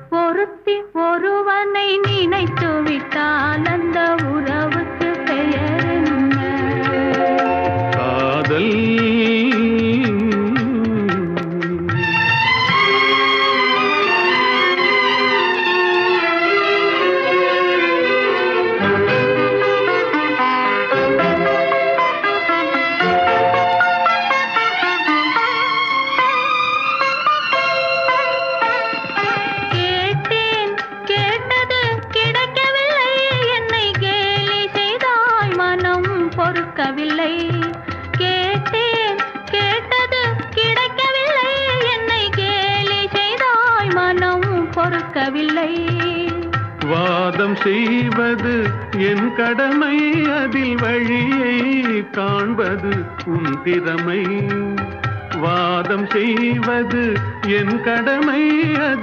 ஒருத்தி ஒருவனை நினைத்து விட்டால் அந்த உறவுக்கு பெயர் என்ன? காதல். பொறுக்கவில்லை. கேட்டேன், கேட்டது கிடைக்கவில்லை. என்னை கேலி செய்தாய், மனம் பொறுக்கவில்லை. வாதம் செய்வது என் கடமை, அதில் வழியை காண்பது உன் திறமை. வாதம் செய்வது என் கடமை, அதில்